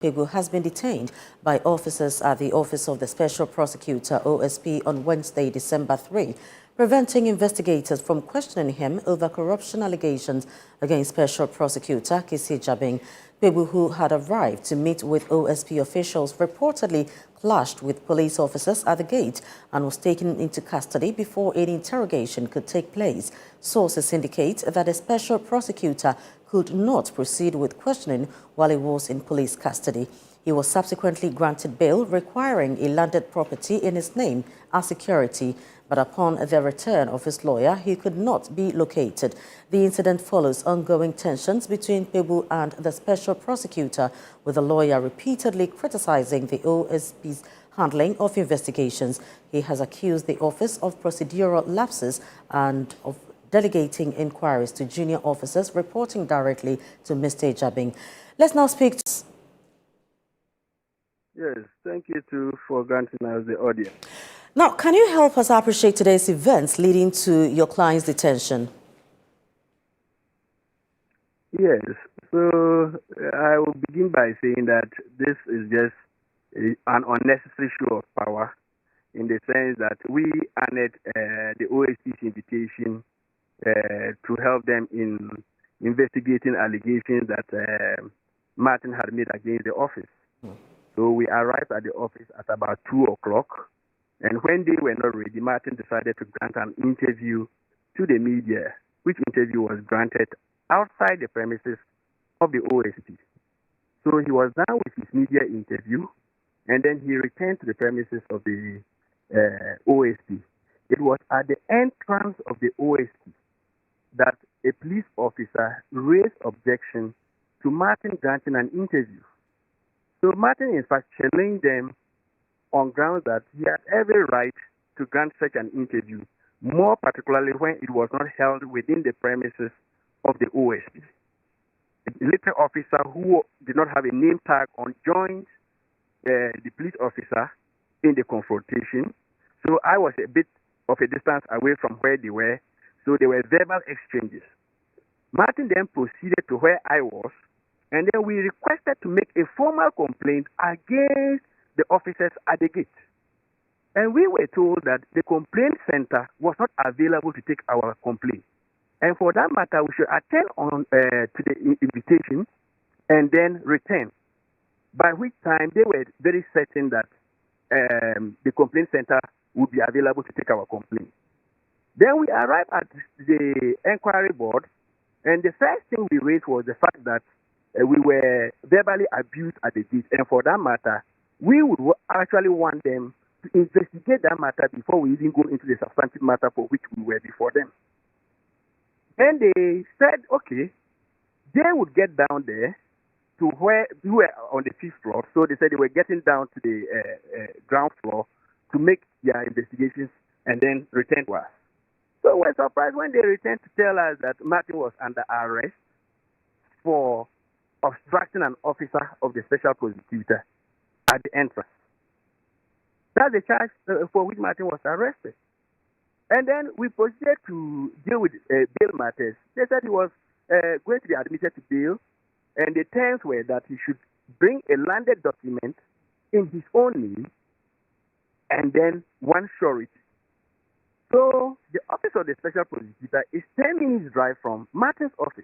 Kpebu has been detained by officers at the Office of the Special Prosecutor, OSP, on Wednesday, December 3, preventing investigators from questioning him over corruption allegations against Special Prosecutor Kpebu. Kpebu, who had arrived to meet with OSP officials, reportedly clashed with police officers at the gate and was taken into custody before an interrogation could take place. Sources indicate that the Special Prosecutor could not proceed with questioning while he was in police custody. He was subsequently granted bail, requiring a landed property in his name as security, but upon the return of his lawyer, he could not be located. The incident follows ongoing tensions between Kpebu and the Special Prosecutor, with the lawyer repeatedly criticizing the OSP's handling of investigations. He has accused the Office of Procedural Lapses and of delegating inquiries to junior officers reporting directly to Mr. Kpebu. Let's now speak to... Yes, thank you too for granting us the audience. Now, can you help us appreciate today's events leading to your client's detention? Yes, so I will begin by saying that this is just an unnecessary show of power, in the sense that we honored the OSP's invitation to help them in investigating allegations that Martin had made against the office. So we arrived at the office at about 2 o'clock, and when they were not ready, Martin decided to grant an interview to the media, which interview was granted outside the premises of the OSP. So he was done with his media interview, and then he returned to the premises of the OSP. It was at the entrance of the OSP that a police officer raised objection to Martin granting an interview. So Martin, in fact, challenged them on grounds that he had every right to grant such an interview, more particularly when it was not held within the premises of the OSP. A later officer who did not have a name tag on joined the police officer in the confrontation. So I was a bit of a distance away from where they were, so there were verbal exchanges. Martin then proceeded to where I was, and then we requested to make a formal complaint against the officers at the gate. And we were told that the complaint center was not available to take our complaint. And for that matter, we should attend on to the invitation and then return, by which time they were very certain that the complaint center would be available to take our complaint. Then we arrived at the inquiry board, and the first thing we raised was the fact that we were verbally abused at the gate. And for that matter, we would actually want them to investigate that matter before we even go into the substantive matter for which we were before them. Then they said, okay, they would get down there to where we were on the 5th floor. So they said they were getting down to the ground floor to make their investigations and then return to us. So we were surprised when they returned to tell us that Martin was under arrest for obstructing an officer of the Special Prosecutor at the entrance. That's the charge for which Martin was arrested. And then we proceeded to deal with bail matters. They said he was going to be admitted to bail, and the terms were that he should bring a landed document in his own name and then one surety. So the office of the Special Prosecutor is 10 minutes drive from Martin's office.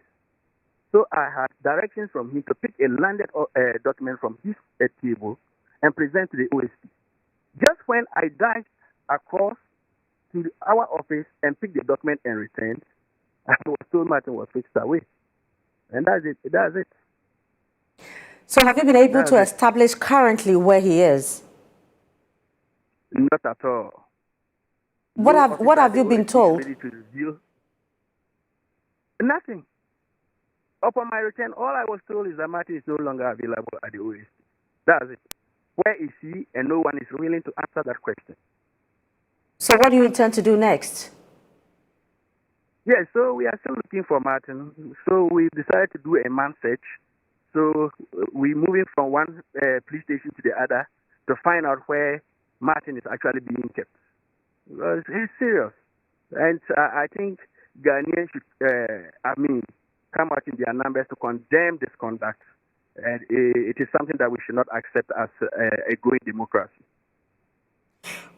So I had directions from him to pick a landed document from his table and present to the OSP. Just when I dashed across to our office and picked the document and returned, I was told Martin was fixed away. And that's it. That's it. So have you been able to establish currently where he is? Not at all. What have you been told? Nothing. Upon my return, all I was told is that Martin is no longer available at the OSP. That's it. Where is he? And no one is willing to answer that question. So what do you intend to do next? Yes, so we are still looking for Martin. So we decided to do a man search. So we're moving from one police station to the other to find out where Martin is actually being kept. It's serious. And I think Ghanaians should, come out in their numbers to condemn this conduct And it is something that we should not accept as a growing democracy.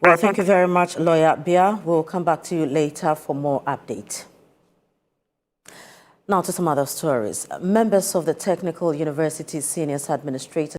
Well, thank you very much, Lawyer Bia. We'll come back to you later for more update. Now to some other stories. Members of the Technical University Seniors Administrator